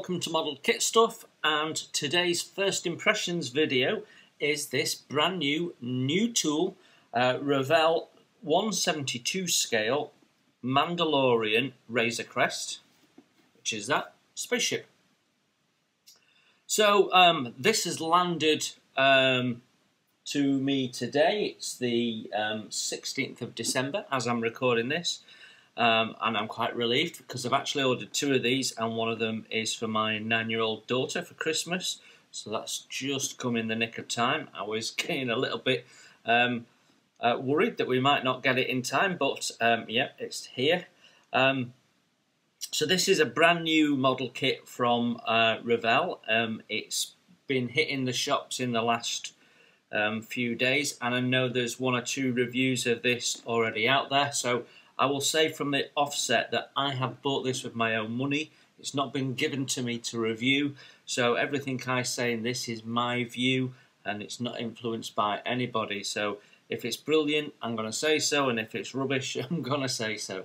welcome to Model Kit Stuff, and today's first impressions video is this brand new tool, Revell 1/72 scale Mandalorian Razor Crest, which is that spaceship. So this has landed to me today. It's the 16th of December as I'm recording this. And I'm quite relieved because I've actually ordered two of these, and one of them is for my 9-year-old daughter for Christmas, so that's just come in the nick of time. I was getting a little bit worried that we might not get it in time, but yeah, it's here. So this is a brand new model kit from Revell. It's been hitting the shops in the last few days, and I know there's 1 or 2 reviews of this already out there, so I will say from the offset that I have bought this with my own money. It's not been given to me to review, so everything I say in this is my view and it's not influenced by anybody. So if it's brilliant, I'm going to say so, and if it's rubbish, I'm going to say so.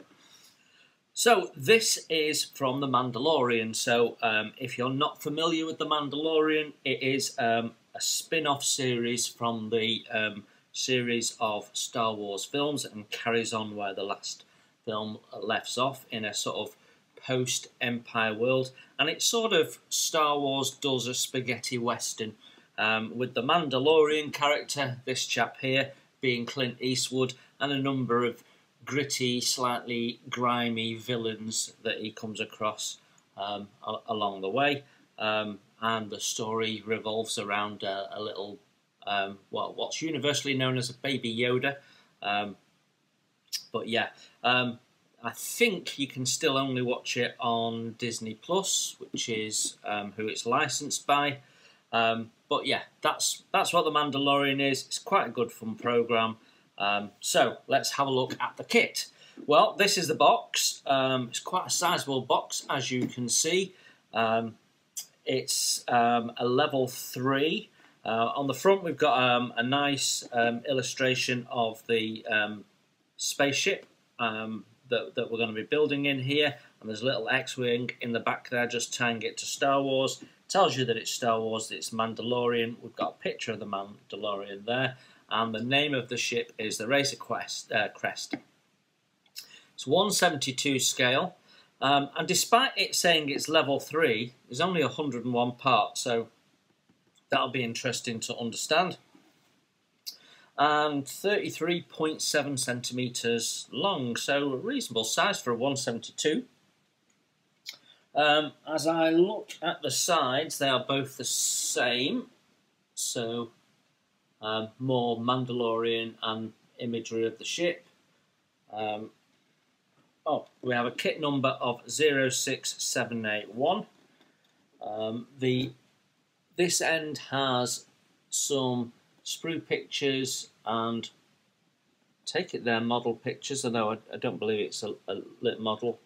So this is from The Mandalorian. So if you're not familiar with The Mandalorian, it is a spin-off series from the series of Star Wars films and carries on where the last film left off in a sort of post-Empire world, and it's sort of Star Wars does a spaghetti western with the Mandalorian character, this chap here, being Clint Eastwood, and a number of gritty, slightly grimy villains that he comes across along the way, and the story revolves around a little what's universally known as a Baby Yoda. But yeah, I think you can still only watch it on Disney Plus, which is who it's licensed by. But yeah, that's what The Mandalorian is. It's quite a good fun program. So let's have a look at the kit. Well, this is the box. It's quite a sizable box, as you can see. It's a level 3. On the front we've got a nice illustration of the spaceship that we're going to be building in here, and there's a little X-Wing in the back there just tying it to Star Wars. Tells you that it's Star Wars, that it's Mandalorian. We've got a picture of the Mandalorian there, and the name of the ship is the Razor Crest. It's 1/72 scale, and despite it saying it's level 3, there's only 101 parts, so that'll be interesting to understand. And 33.7 centimetres long, so a reasonable size for a 1/72. As I look at the sides, they are both the same, so more Mandalorian and imagery of the ship. We have a kit number of 06781. This end has some sprue pictures and, take it there, model pictures, although I don't believe it's a lit model.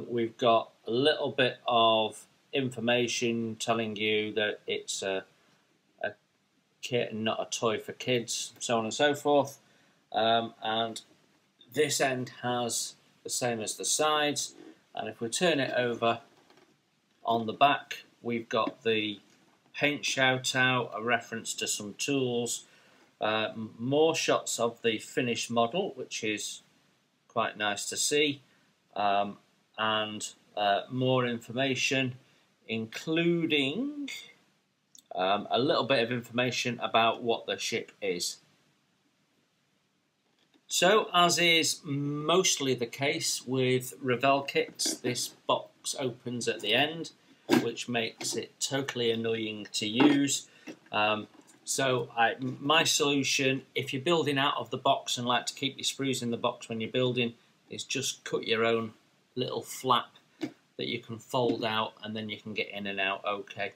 We've got a little bit of information telling you that it's a kit and not a toy for kids, so on and so forth. And this end has the same as the sides, and if we turn it over on the back, we've got the paint shout out, a reference to some tools, more shots of the finished model, which is quite nice to see, and more information, including a little bit of information about what the ship is. So, as is mostly the case with Revell kits, this box opens at the end, which makes it totally annoying to use. My solution, if you're building out of the box and like to keep your sprues in the box when you're building, is just cut your own little flap that you can fold out, and then you can get in and out okay.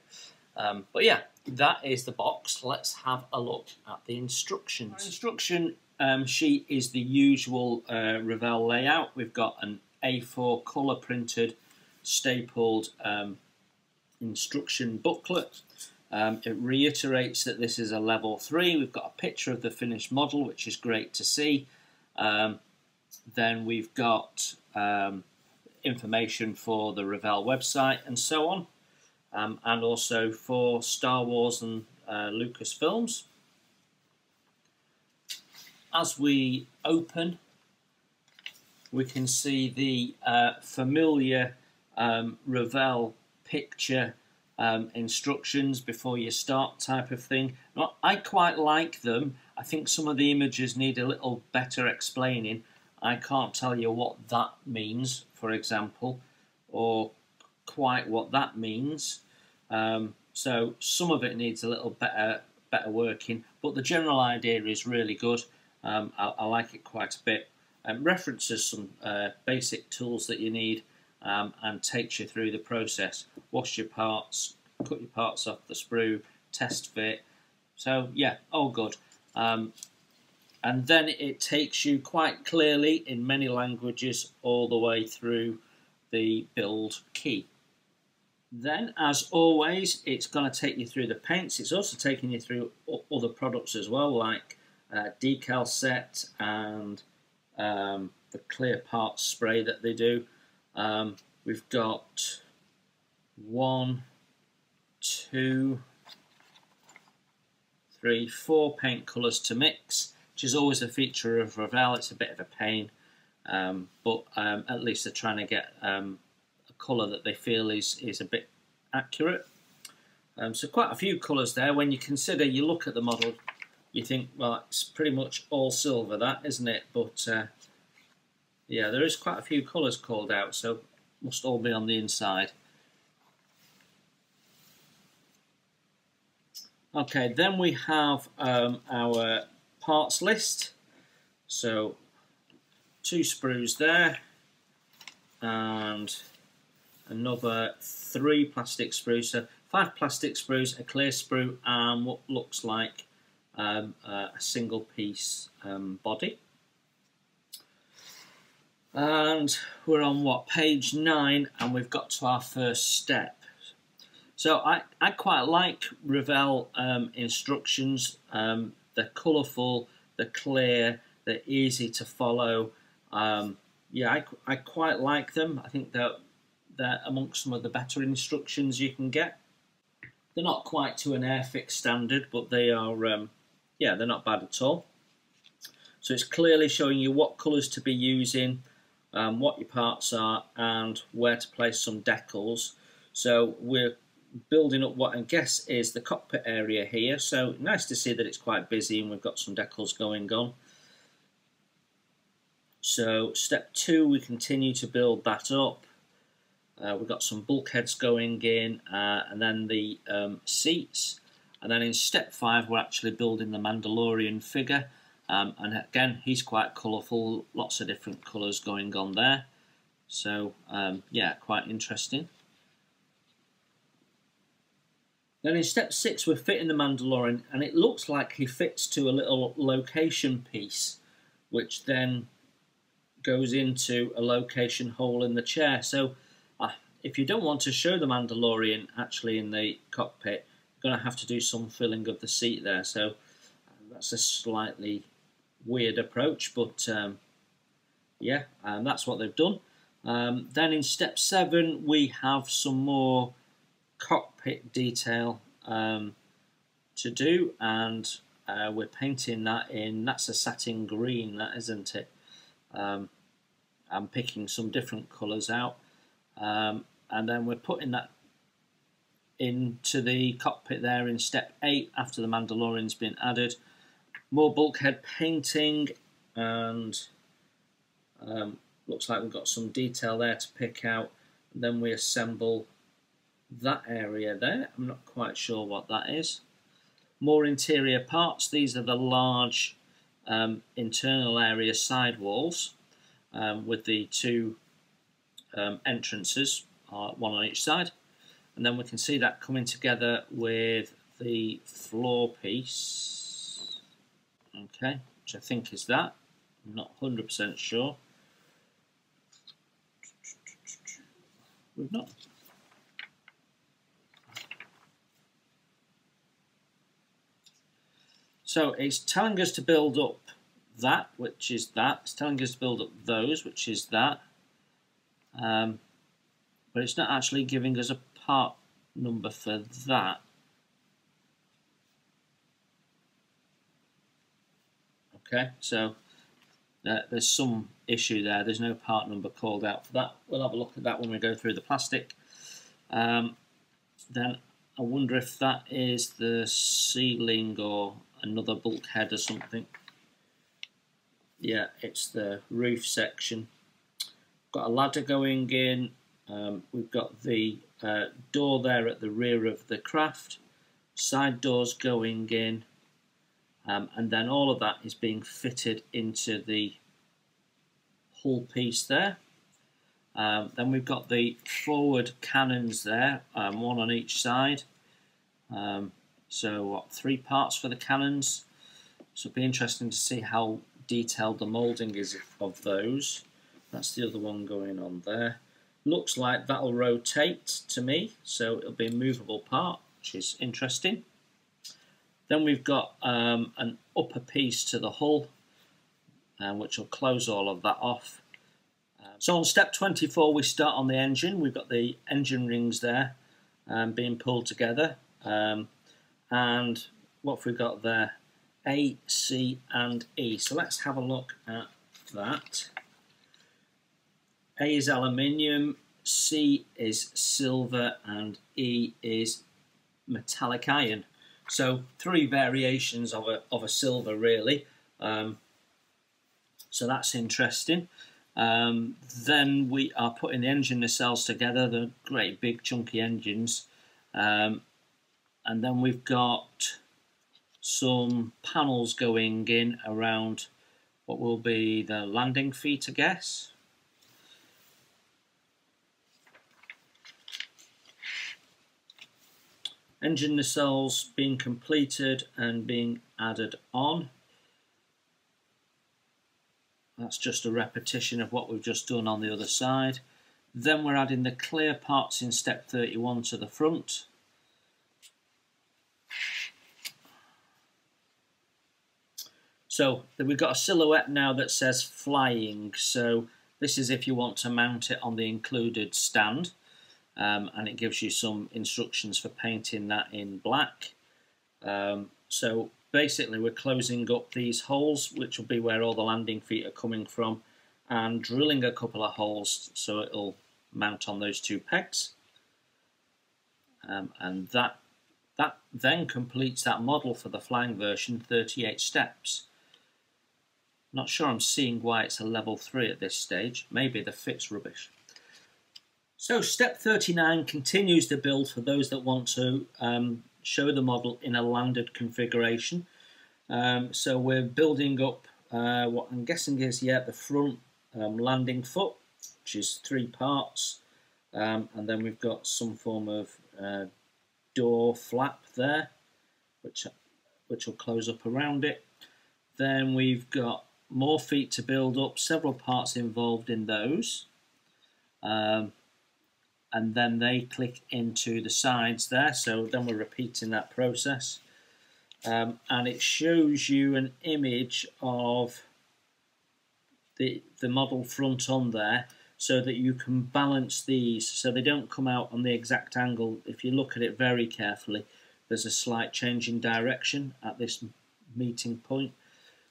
But yeah, that is the box. Let's have a look at the instructions. The instruction sheet is the usual Revell layout. We've got an A4 colour printed stapled instruction booklet. It reiterates that this is a level 3. We've got a picture of the finished model, which is great to see. Then we've got information for the Revell website and so on. and also for Star Wars and Lucasfilms. As we open, we can see the familiar Revell picture instructions before you start type of thing. Now, I quite like them. I think some of the images need a little better explaining. I can't tell you what that means, for example, or quite what that means. So some of it needs a little better working, but the general idea is really good. I like it quite a bit. References some basic tools that you need and takes you through the process. Wash your parts, cut your parts off the sprue, test fit. So yeah, all good. And then it takes you quite clearly in many languages all the way through the build key. Then, as always, it's going to take you through the paints. It's also taking you through other products as well, like decal set and the clear parts spray that they do. We've got 1, 2, 3, 4 paint colours to mix, which is always a feature of Revell. It's a bit of a pain, but at least they're trying to get a colour that they feel is a bit accurate. So quite a few colours there. When you consider, you look at the model, you think, well, it's pretty much all silver, that, isn't it? But yeah, there is quite a few colours called out, so must all be on the inside. Okay, then we have our parts list. So 2 sprues there, and another 3 plastic sprues. So 5 plastic sprues, a clear sprue, and what looks like a single piece body. And we're on what, page 9, and we've got to our first step. So I quite like Revell instructions. They're colourful, they're clear, they're easy to follow. Yeah, I quite like them. I think they're amongst some of the better instructions you can get. They're not quite to an Airfix standard, but they are, yeah, they're not bad at all. So it's clearly showing you what colours to be using, what your parts are, and where to place some decals. So we're building up what I guess is the cockpit area here. So nice to see that it's quite busy and we've got some decals going on. So step 2, we continue to build that up. We've got some bulkheads going in, and then the seats. And then in step 5, we're actually building the Mandalorian figure. And again, he's quite colourful, lots of different colours going on there. So yeah, quite interesting. Then in step 6, we're fitting the Mandalorian, and it looks like he fits to a little location piece, which then goes into a location hole in the chair. So if you don't want to show the Mandalorian actually in the cockpit, you're going to have to do some filling of the seat there. So that's a slightly weird approach, but yeah, that's what they've done. Then in step 7, we have some more cockpit detail to do, and we're painting that in, that's a satin green, that, isn't it? I'm picking some different colours out, and then we're putting that into the cockpit there in step 8 after the Mandalorian's been added. More bulkhead painting, and looks like we've got some detail there to pick out. And then we assemble that area there. I'm not quite sure what that is. More interior parts. These are the large internal area sidewalls with the 2 entrances, one on each side. And then we can see that coming together with the floor piece. Okay, which I think is that. I'm not 100% sure. We've not. So it's telling us to build up that, which is that. It's telling us to build up those, which is that. But it's not actually giving us a part number for that. Okay, so there's some issue there. There's no part number called out for that. We'll have a look at that when we go through the plastic. Then I wonder if that is the ceiling or another bulkhead or something. Yeah, it's the roof section. Got a ladder going in. We've got the door there at the rear of the craft. Side doors going in. And then all of that is being fitted into the hull piece there. Then we've got the forward cannons there, one on each side. So what, 3 parts for the cannons. So it'll be interesting to see how detailed the moulding is of those. That's the other one going on there. Looks like that'll rotate to me, so it'll be a movable part, which is interesting. Then we've got an upper piece to the hull, which will close all of that off. So on step 24 we start on the engine. We've got the engine rings there being pulled together. And what have we got there? A, C and E. So let's have a look at that. A is aluminium, C is silver and E is metallic iron. So 3 variations of a silver really. So that's interesting. Then we are putting the engine nacelles together, the great big chunky engines. And then we've got some panels going in around what will be the landing feet, I guess. Engine nacelles being completed and being added on. That's just a repetition of what we've just done on the other side. Then we're adding the clear parts in step 31 to the front. So we've got a silhouette now that says flying. So this is if you want to mount it on the included stand. And it gives you some instructions for painting that in black. So basically we're closing up these holes, which will be where all the landing feet are coming from, and drilling a couple of holes so it'll mount on those 2 pegs. And that then completes that model for the flying version, 38 steps. Not sure I'm seeing why it's a level 3 at this stage. Maybe the fit's rubbish. So step 39 continues the build for those that want to show the model in a landed configuration. So we're building up what I'm guessing is the front landing foot, which is 3 parts, and then we've got some form of door flap there, which will close up around it. Then we've got more feet to build up, several parts involved in those. And then they click into the sides there, so then we're repeating that process. And it shows you an image of the model front on there so that you can balance these so they don't come out on the exact angle. If you look at it very carefully, there's a slight change in direction at this meeting point,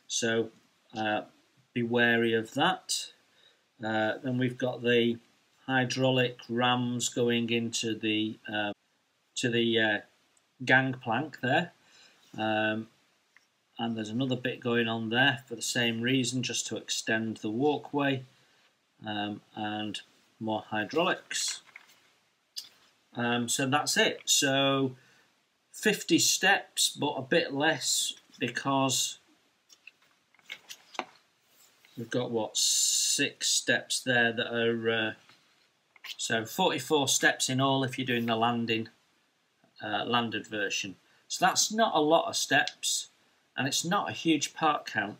so be wary of that. Then we've got the hydraulic rams going into the gangplank there, and there's another bit going on there for the same reason, just to extend the walkway, and more hydraulics. So that's it. So 50 steps, but a bit less because we've got what, 6 steps there that are so 44 steps in all if you're doing the landed version. So that's not a lot of steps, and it's not a huge part count.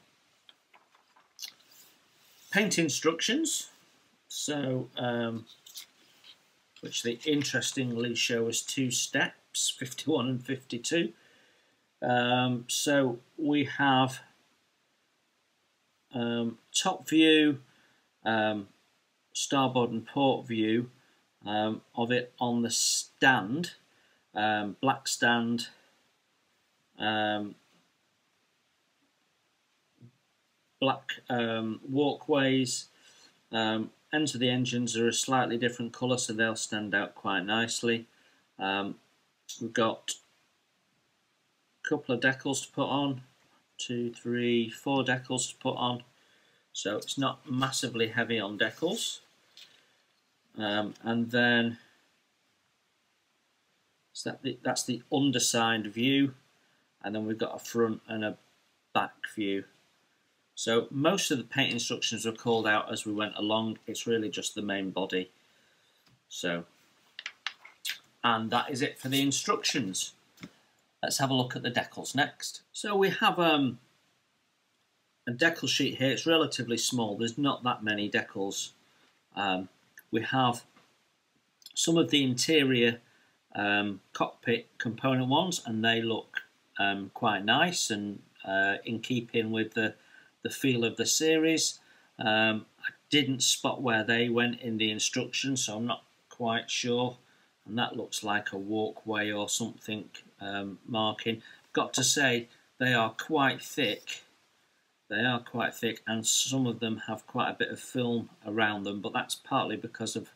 Paint instructions, so which they interestingly show us 2 steps, 51 and 52. So we have top view, starboard and port view of it on the stand. black stand, black walkways. Ends of the engines are a slightly different colour, so they'll stand out quite nicely. We've got a couple of decals to put on, 2, 3, 4 decals to put on, so it's not massively heavy on decals. And then so that's the underside view, and then we've got a front and a back view. So most of the paint instructions were called out as we went along. It's really just the main body. So, and that is it for the instructions. Let's have a look at the decals next. So we have a decal sheet here. It's relatively small. There's not that many decals. We have some of the interior cockpit component ones, and they look quite nice and in keeping with the feel of the series. I didn't spot where they went in the instructions, so I'm not quite sure. And that looks like a walkway or something marking. Got to say, they are quite thick. They are quite thick, and some of them have quite a bit of film around them, but that's partly because of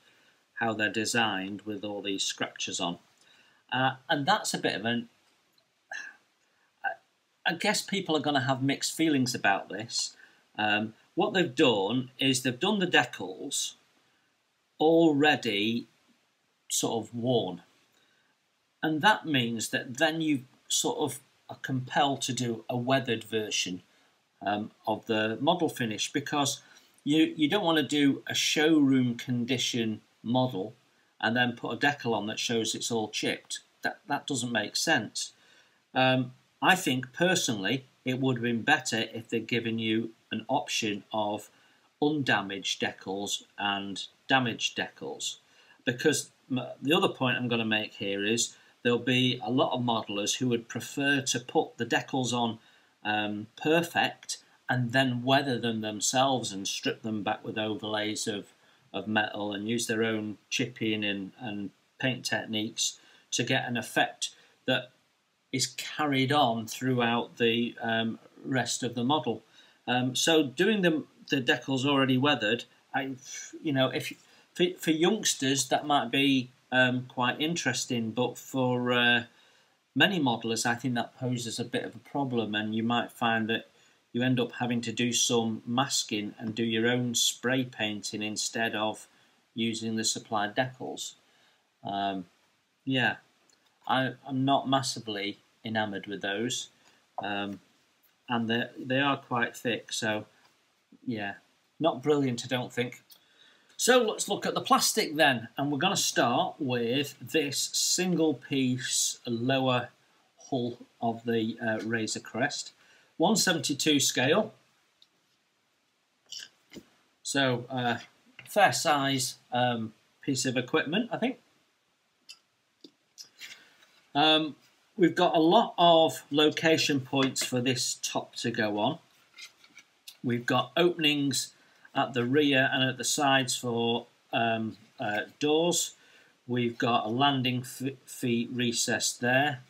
how they're designed with all these scratches on. And that's a bit of an... I guess people are going to have mixed feelings about this. What they've done is they've done the decals already sort of worn. And that means that then you sort of are compelled to do a weathered version of the model finish, because you don't want to do a showroom condition model and then put a decal on that shows it's all chipped. That doesn't make sense. I think personally it would have been better if they'd given you an option of undamaged decals and damaged decals, because the other point I'm going to make here is there'll be a lot of modelers who would prefer to put the decals on perfect and then weather them themselves and strip them back with overlays of metal and use their own chipping and paint techniques to get an effect that is carried on throughout the rest of the model. So doing the decals already weathered, if for youngsters that might be quite interesting, but for many modelers I think that poses a bit of a problem, and you might find that you end up having to do some masking and do your own spray painting instead of using the supplied decals. Yeah, I'm not massively enamoured with those, and they are quite thick, so yeah, not brilliant I don't think. So let's look at the plastic then, and we're going to start with this single piece lower hull of the Razor Crest, 1/72 scale, so fair size piece of equipment I think. We've got a lot of location points for this top to go on. We've got openings at the rear and at the sides for doors. We've got a landing feet recessed there.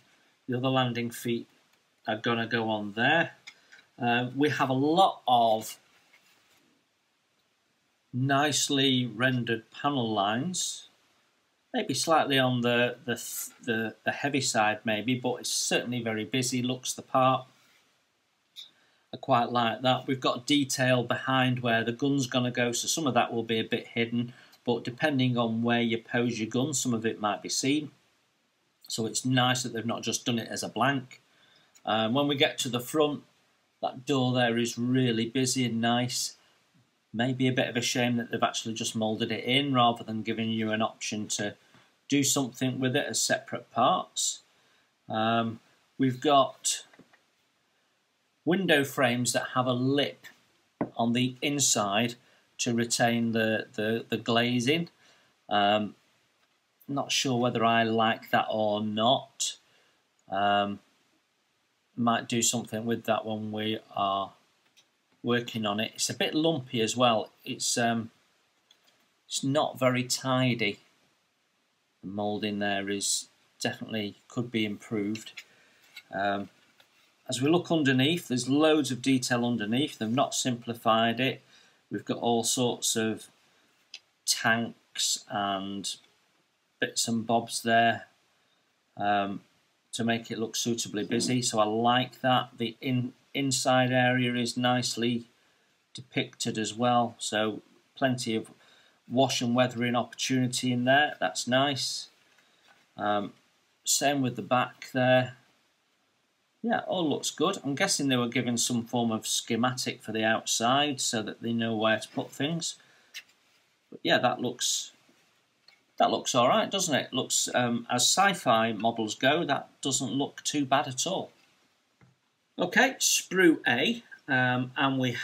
The other landing feet are going to go on there. We have a lot of nicely rendered panel lines. Maybe slightly on the heavy side maybe, but it's certainly very busy, looks the part. I quite like that. We've got detail behind where the gun's going to go, so some of that will be a bit hidden, but depending on where you pose your gun, some of it might be seen. So it's nice that they've not just done it as a blank. When we get to the front, that door there is really busy and nice. Maybe a bit of a shame that they've actually just moulded it in rather than giving you an option to do something with it as separate parts. We've got window frames that have a lip on the inside to retain the glazing. Not sure whether I like that or not. Might do something with that when we are working on it. It's a bit lumpy as well. It's not very tidy. The moulding there is definitely could be improved. As we look underneath, there's loads of detail underneath. They've not simplified it. We've got all sorts of tanks and bits and bobs there to make it look suitably busy. So I like that. The inside area is nicely depicted as well. So plenty of wash and weathering opportunity in there. That's nice. Same with the back there. Yeah, all looks good. I'm guessing they were given some form of schematic for the outside so that they know where to put things. But yeah, that looks all right, doesn't it? Looks, as sci-fi models go, that doesn't look too bad at all. Okay, sprue A, and we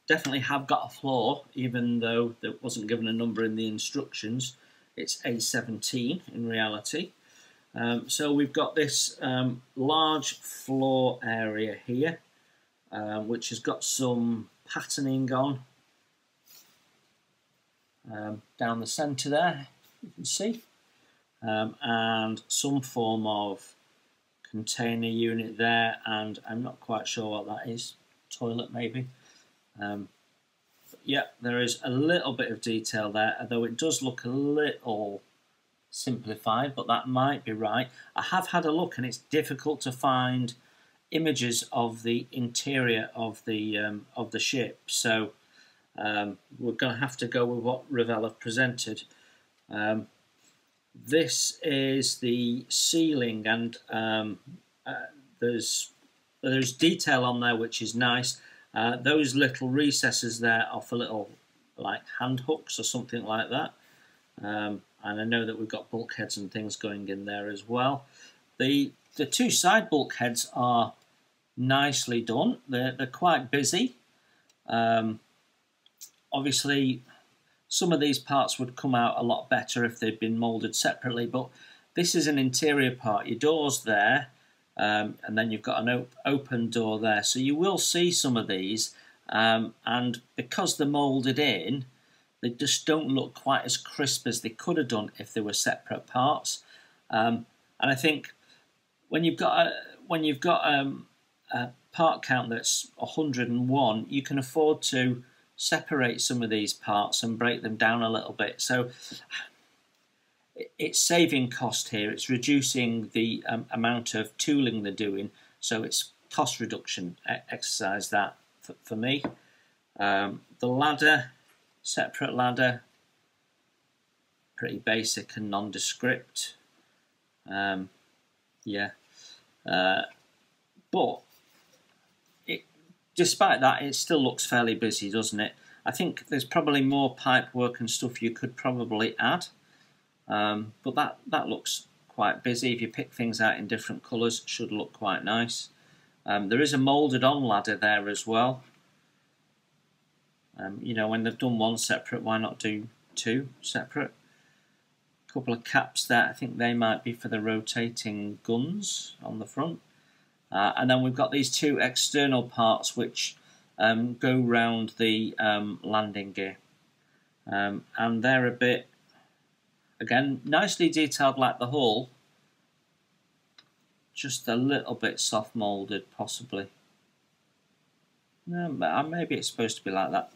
definitely have got a floor, even though there wasn't given a number in the instructions. It's A17 in reality. So we've got this large floor area here, which has got some patterning on down the centre there, you can see, and some form of container unit there, and I'm not quite sure what that is, toilet maybe. But yeah, there is a little bit of detail there, although it does look a little simplified, but that might be right. I have had a look and it's difficult to find images of the interior of the ship, so we're going to have to go with what Revell have presented. This is the ceiling, and there's detail on there which is nice. Those little recesses there are for little like hand hooks or something like that. And I know that we've got bulkheads and things going in there as well. The two side bulkheads are nicely done. They're quite busy. Obviously, some of these parts would come out a lot better if they'd been moulded separately, but this is an interior part. Your door's there, and then you've got an open door there. So you will see some of these, and because they're moulded in, they just don't look quite as crisp as they could have done if they were separate parts. And I think when you've got a part count that's 101, you can afford to separate some of these parts and break them down a little bit. So it's saving cost here. It's reducing the amount of tooling they're doing. So it's cost reduction exercise that for me. The ladder. Separate ladder, pretty basic and nondescript. Yeah, but despite that, it still looks fairly busy, doesn't it? I think there's probably more pipe work and stuff you could probably add, but that looks quite busy. If you pick things out in different colours, it should look quite nice. There is a moulded on ladder there as well. You know, when they've done one separate, why not do two separate? A couple of caps there, I think they might be for the rotating guns on the front. And then we've got these two external parts which go round the landing gear. And they're a bit, again, nicely detailed like the hull, just a little bit soft moulded possibly. No, maybe it's supposed to be like that.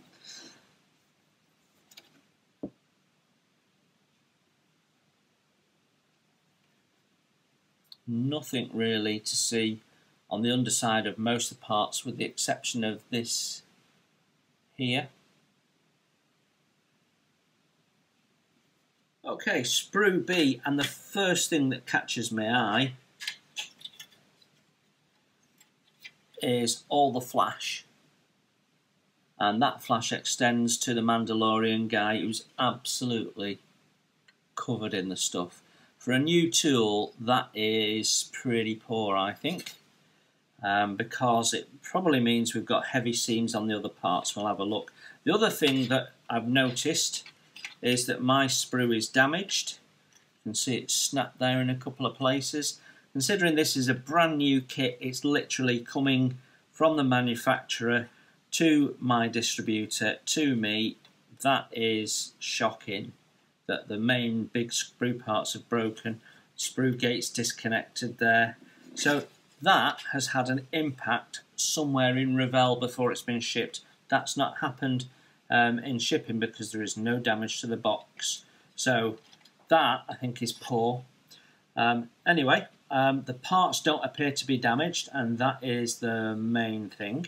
Nothing really to see on the underside of most of the parts, with the exception of this here. Okay, sprue B, and the first thing that catches my eye is all the flash. And that flash extends to the Mandalorian guy, who's absolutely covered in the stuff. For a new tool, that is pretty poor, I think, because it probably means we've got heavy seams on the other parts. We'll have a look. The other thing that I've noticed is that my sprue is damaged. You can see it's snapped there in a couple of places. Considering this is a brand new kit, it's literally coming from the manufacturer to my distributor, to me. That is shocking, that the main big sprue parts have broken. sprue gates disconnected there. So that has had an impact somewhere in Revell before it's been shipped. That's not happened in shipping because there is no damage to the box. So that, I think, is poor. Anyway, the parts don't appear to be damaged, and that is the main thing.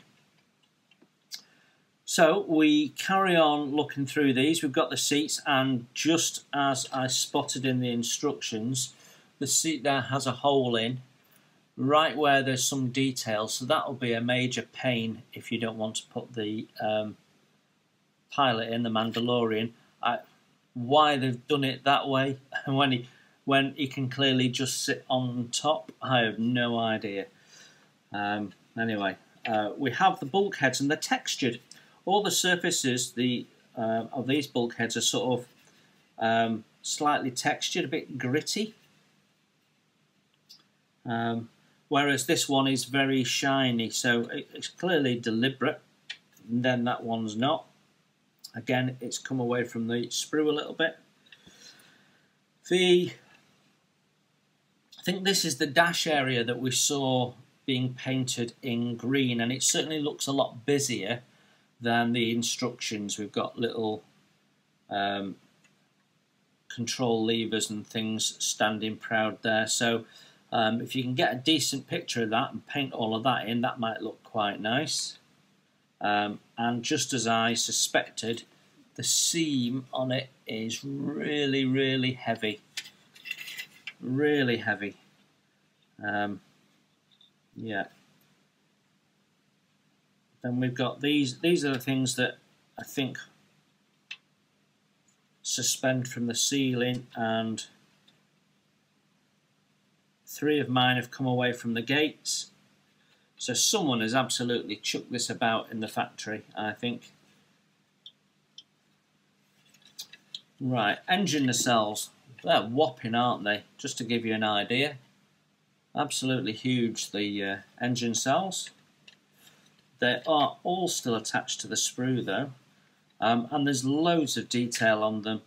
So we carry on looking through these. We've got the seats, and just as I spotted in the instructions, the seat there has a hole in right where there's some detail, so that will be a major pain if you don't want to put the pilot in, the Mandalorian. Why they've done it that way when he can clearly just sit on top, I have no idea. Anyway, we have the bulkheads, and they're textured. All the surfaces of these bulkheads are sort of slightly textured, a bit gritty. Whereas this one is very shiny, so it's clearly deliberate. And then that one's not. Again, it's come away from the sprue a little bit. I think this is the dash area that we saw being painted in green, and it certainly looks a lot busier than the instructions. We've got little control levers and things standing proud there. So if you can get a decent picture of that and paint all of that in, that might look quite nice. And just as I suspected, the seam on it is really, really heavy. Really heavy. Yeah. Then we've got these. These are the things that I think suspend from the ceiling, and 3 of mine have come away from the gates. So someone has absolutely chucked this about in the factory, I think. Right, engine nacelles. They're whopping, aren't they? Just to give you an idea. Absolutely huge, the engine cells. They are all still attached to the sprue though. And there's loads of detail on them.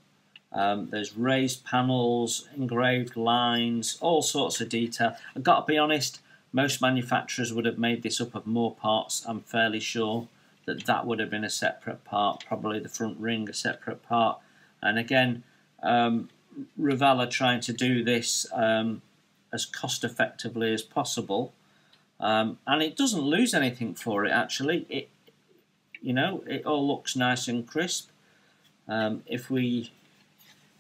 There's raised panels, engraved lines, all sorts of detail. I've got to be honest, most manufacturers would have made this up of more parts. I'm fairly sure that that would have been a separate part, probably the front ring a separate part. And again, Revell are trying to do this as cost effectively as possible, and it doesn't lose anything for it. Actually, it all looks nice and crisp. If we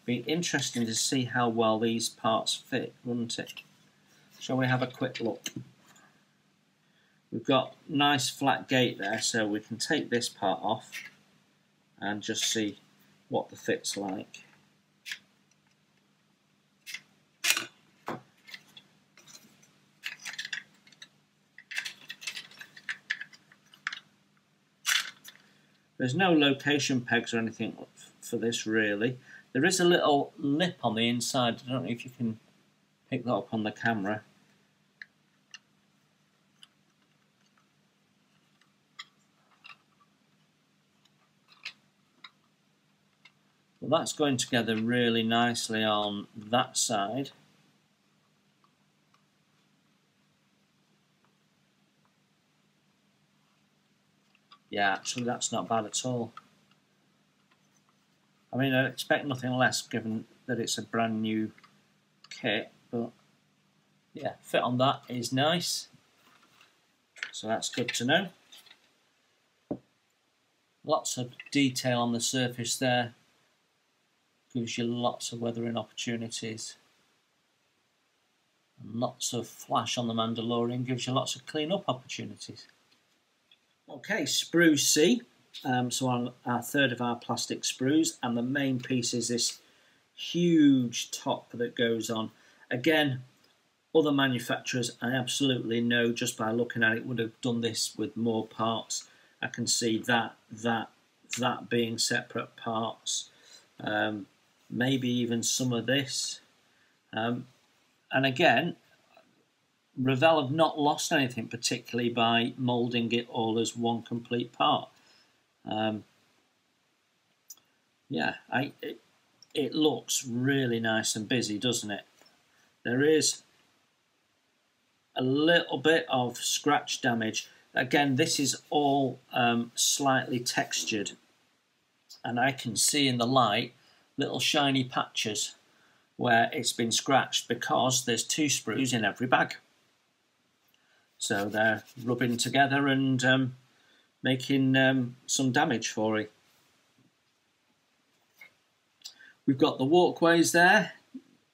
be interesting to see how well these parts fit, wouldn't it? Shall we have a quick look? We've got nice flat gate there, so we can take this part off and just see what the fit's like. There's no location pegs or anything for this really. There is a little lip on the inside. I don't know if you can pick that up on the camera. Well, that's going together really nicely on that side. Yeah, actually that's not bad at all. I mean, I expect nothing less given that it's a brand new kit, but yeah, fit on that is nice. So that's good to know. Lots of detail on the surface there. Gives you lots of weathering opportunities. And lots of flash on the Mandalorian gives you lots of clean-up opportunities. Okay, sprue C. So on our third of our plastic sprues, and the main piece is this huge top that goes on. Again, other manufacturers, I absolutely know just by looking at it, would have done this with more parts. I can see that being separate parts. Maybe even some of this. And again, Revell have not lost anything particularly by moulding it all as one complete part. Yeah, it looks really nice and busy, doesn't it? there is a little bit of scratch damage. Again, this is all slightly textured, and I can see in the light little shiny patches where it's been scratched because there's 2 sprues in every bag. So they're rubbing together and making some damage for it. We've got the walkways there,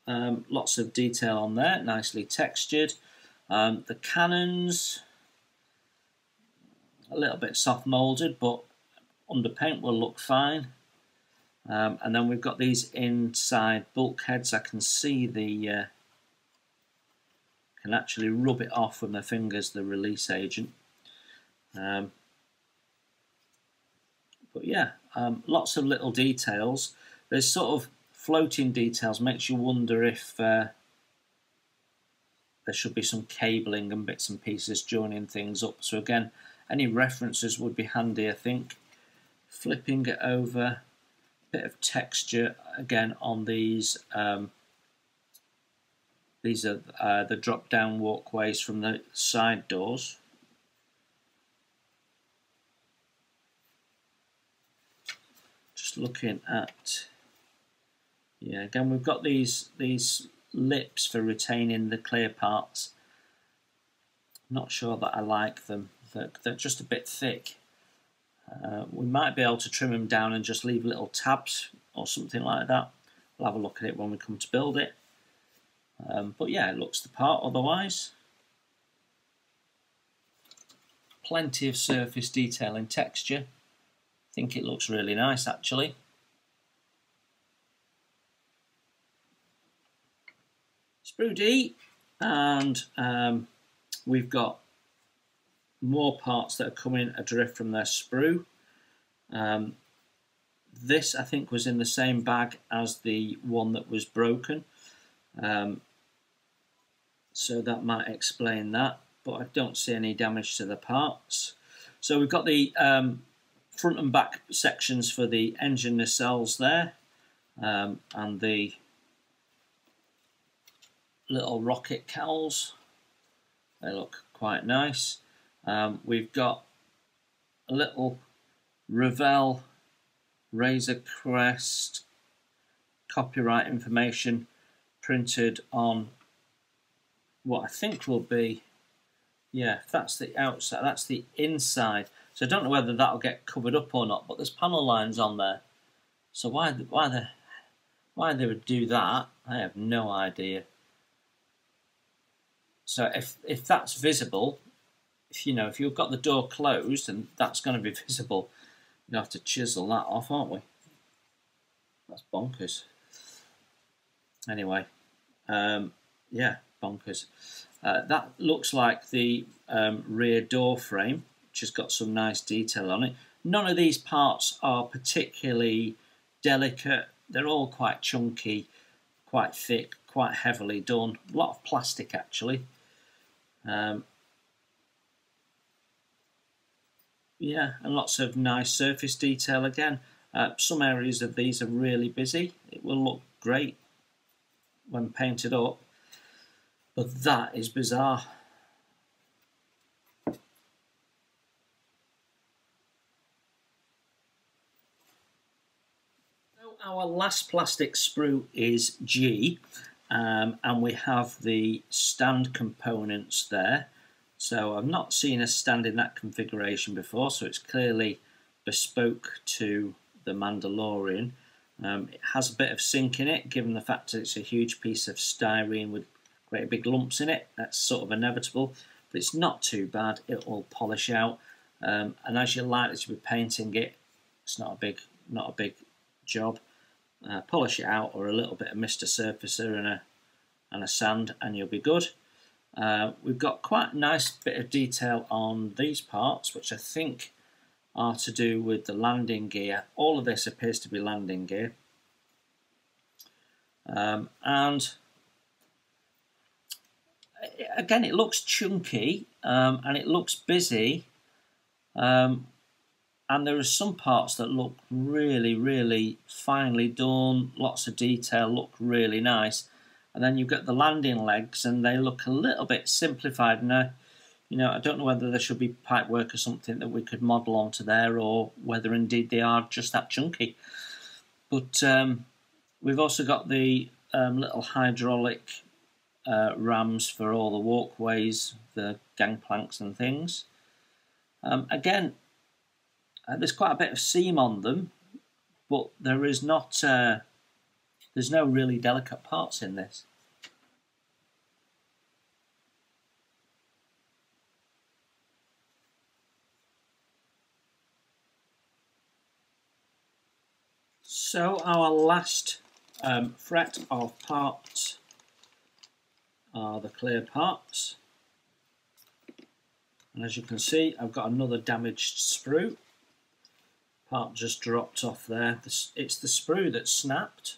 lots of detail on there, nicely textured. The cannons, a little bit soft moulded, but under paint will look fine. And then we've got these inside bulkheads. I can see the can actually rub it off with my fingers, the release agent. But yeah, lots of little details. There's sort of floating details, makes you wonder if there should be some cabling and bits and pieces joining things up. So again, any references would be handy, I think. Flipping it over, bit of texture again on these. These are the drop-down walkways from the side doors. Just looking at, yeah, again we've got these lips for retaining the clear parts. Not sure that I like them. They're just a bit thick. We might be able to trim them down and just leave little tabs or something like that. We'll have a look at it when we come to build it. But yeah, it looks the part otherwise. Plenty of surface detail and texture. I think it looks really nice actually. Sprue D, and we've got more parts that are coming adrift from their sprue. This I think was in the same bag as the one that was broken. So that might explain that, but I don't see any damage to the parts. So we've got the front and back sections for the engine nacelles there, and the little rocket cowls. They look quite nice. We've got a little Revell Razor crest copyright information printed on what I think will be, yeah, that's the outside, that's the inside. So I don't know whether that'll get covered up or not, but there's panel lines on there. So why they would do that, I have no idea. So if that's visible, if you've got the door closed and that's going to be visible, you have to chisel that off, aren't we? That's bonkers. Anyway, yeah, bonkers. That looks like the rear door frame, which has got some nice detail on it. None of these parts are particularly delicate. They're all quite chunky, quite thick, quite heavily done. A lot of plastic actually. Yeah, and lots of nice surface detail again. Some areas of these are really busy. It will look great when painted up, but that is bizarre. So our last plastic sprue is G, and we have the stand components there. So I've not seen a stand in that configuration before, so it's clearly bespoke to the Mandalorian. It has a bit of sink in it, given the fact that it's a huge piece of styrene with great big lumps in it. That's sort of inevitable, but it's not too bad. It will polish out, and as you're likely to be painting it, it's not a big job. Polish it out, or a little bit of Mr. Surfacer and a sand, and you'll be good. We've got quite a nice bit of detail on these parts, which I think are to do with the landing gear. All of this appears to be landing gear. And again, it looks chunky and it looks busy. And there are some parts that look really, really finely done, lots of detail, look really nice. and then you've got the landing legs, and they look a little bit simplified. And I don't know whether there should be pipework or something that we could model onto there, or whether indeed they are just that chunky. But we've also got the little hydraulic rams for all the walkways, the gangplanks and things. Again, there's quite a bit of seam on them, but there is not. There's no really delicate parts in this. So our last fret of parts are the clear parts, and as you can see, I've got another damaged sprue. Part just dropped off there. It's the sprue that snapped.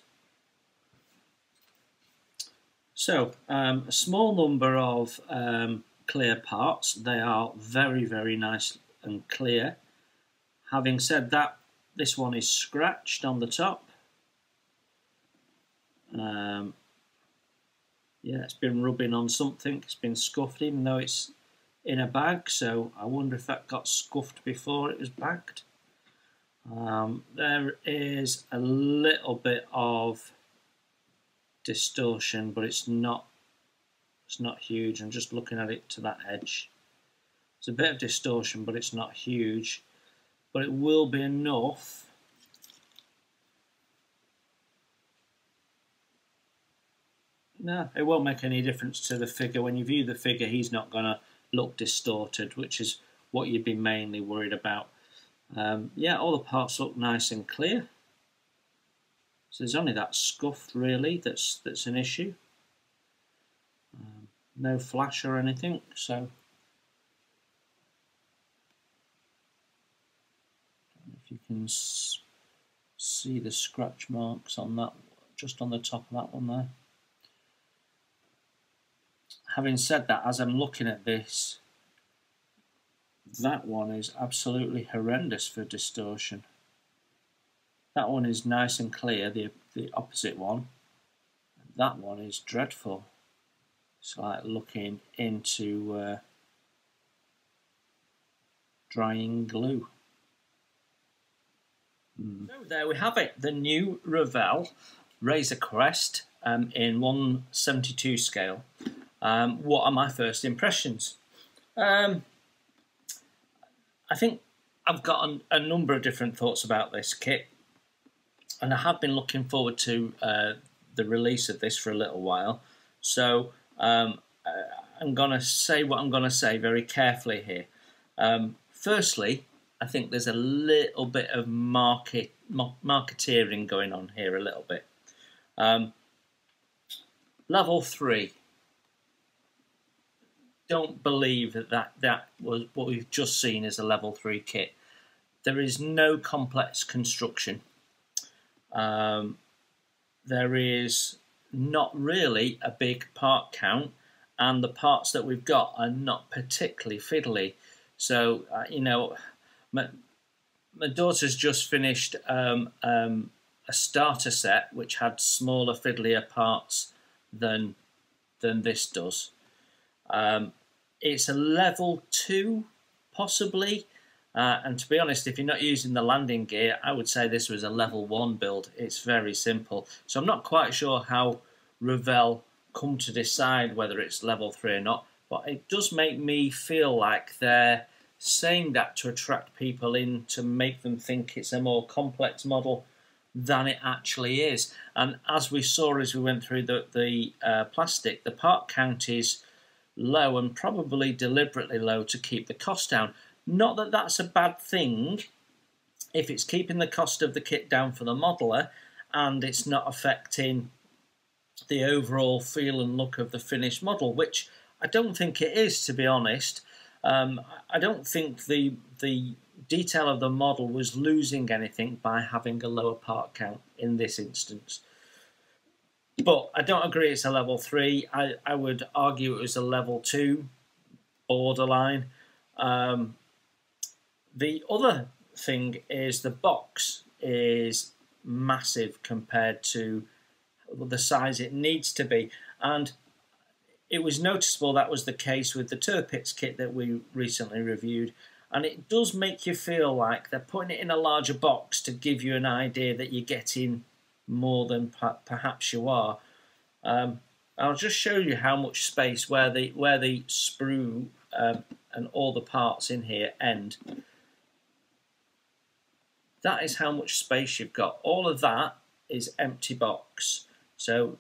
So a small number of clear parts. They are very, very nice and clear. Having said that, this one is scratched on the top. Yeah, it's been rubbing on something. It's been scuffed, even though it's in a bag. So I wonder if that got scuffed before it was bagged. There is a little bit of distortion, but it's not huge. I'm just looking at it to that edge. It's a bit of distortion, but it's not huge. But it will be enough no, it won't make any difference to the figure. When you view the figure, he's not going to look distorted, which is what you'd be mainly worried about. Yeah, all the parts look nice and clear. So there's only that scuff really that's an issue. No flash or anything, so if you can see the scratch marks on that, just on the top of that one there. Having said that, as I'm looking at this, that one is absolutely horrendous for distortion. That one is nice and clear, the opposite one. That one is dreadful. It's like looking into drying glue. So there we have it, the new Revell Razor Crest in 1/72 scale. What are my first impressions? I think I've got a number of different thoughts about this kit, and I have been looking forward to the release of this for a little while. So I'm going to say what I'm going to say very carefully here. Firstly, I think there's a little bit of marketeering going on here a little bit. Level 3. Don't believe that was what we've just seen as a level 3 kit. There is no complex construction. There is not really a big part count, and the parts that we've got are not particularly fiddly. So my daughter's just finished a starter set which had smaller, fiddlier parts than this does. It's a level 2, possibly, and to be honest, if you're not using the landing gear, I would say this was a level 1 build. It's very simple, so I'm not quite sure how Revell come to decide whether it's level 3 or not, but it does make me feel like they're saying that to attract people in, to make them think it's a more complex model than it actually is. And as we saw as we went through the plastic, the part count is low, and probably deliberately low to keep the cost down. Not that that's a bad thing if it's keeping the cost of the kit down for the modeler and it's not affecting the overall feel and look of the finished model, which I don't think it is, to be honest. I don't think the detail of the model was losing anything by having a lower part count in this instance. But I don't agree it's a level 3. I would argue it was a level 2, borderline. The other thing is the box is massive compared to the size it needs to be. And it was noticeable that was the case with the Turpitz kit that we recently reviewed. And it does make you feel like they're putting it in a larger box to give you an idea that you're getting more than perhaps you are. I'll just show you how much space where the sprue and all the parts in here end. That is how much space you've got. All of that is empty box. So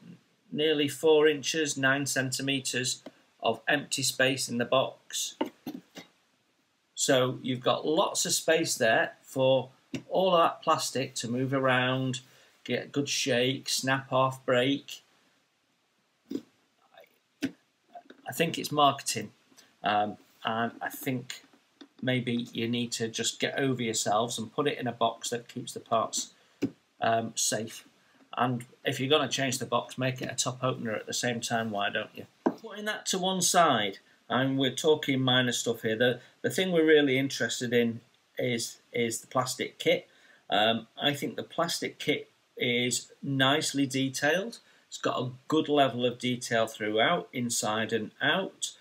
nearly 4 inches, 9 centimeters of empty space in the box. So you've got lots of space there for all of that plastic to move around, get a good shake, snap off, break. I think it's marketing, and I think maybe you need to just get over yourselves and put it in a box that keeps the parts safe. And if you're going to change the box, make it a top opener at the same time, why don't you? Putting that to one side, and we're talking minor stuff here. The thing we're really interested in is the plastic kit. I think the plastic kit is nicely detailed. It's got a good level of detail throughout, inside and out.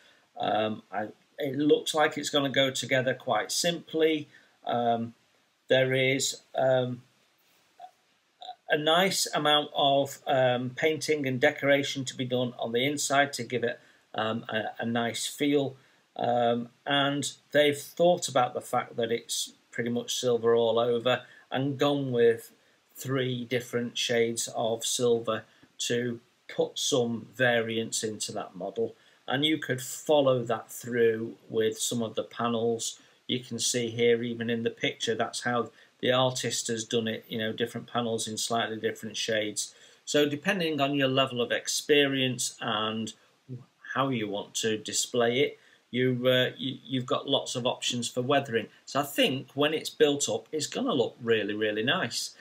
It looks like it's going to go together quite simply. There is a nice amount of painting and decoration to be done on the inside to give it a nice feel. And they've thought about the fact that it's pretty much silver all over and gone with 3 different shades of silver to put some variance into that model. And you could follow that through with some of the panels. You can see here, even in the picture, that's how the artist has done it, you know, different panels in slightly different shades. So depending on your level of experience and how you want to display it, you've got lots of options for weathering. So I think when it's built up, it's going to look really, really nice.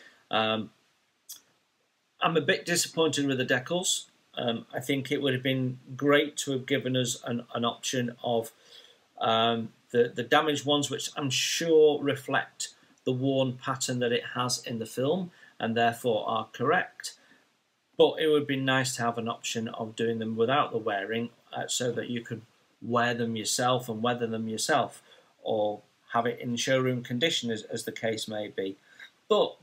I'm a bit disappointed with the decals. I think it would have been great to have given us an option of the damaged ones, which I'm sure reflect the worn pattern that it has in the film and therefore are correct. But it would be nice to have an option of doing them without the wearing, so that you could wear them yourself and weather them yourself, or have it in showroom condition, as the case may be. But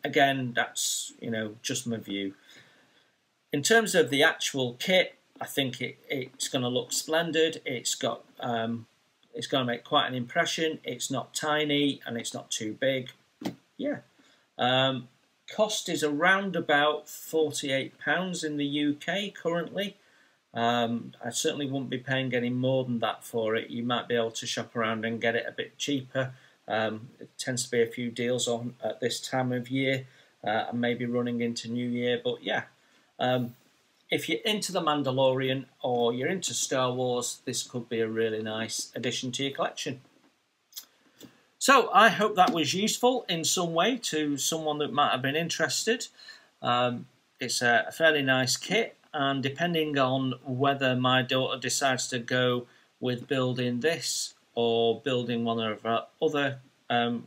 again, that's, you know, just my view. In terms of the actual kit, I think it's going to look splendid. It's going to make quite an impression. It's not tiny and it's not too big. Yeah. Cost is around about £48 in the UK currently. I certainly wouldn't be paying any more than that for it. You might be able to shop around and get it a bit cheaper. It tends to be a few deals on at this time of year, and maybe running into New Year. But yeah, if you're into the Mandalorian or you're into Star Wars, this could be a really nice addition to your collection. So I hope that was useful in some way to someone that might have been interested. It's a fairly nice kit, and depending on whether my daughter decides to go with building this or building one of our other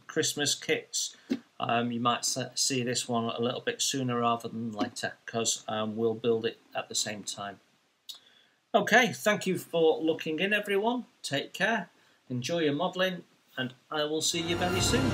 Christmas kits, you might see this one a little bit sooner rather than later, because we'll build it at the same time. Okay, thank you for looking in, everyone. Take care, enjoy your modelling, and I will see you very soon.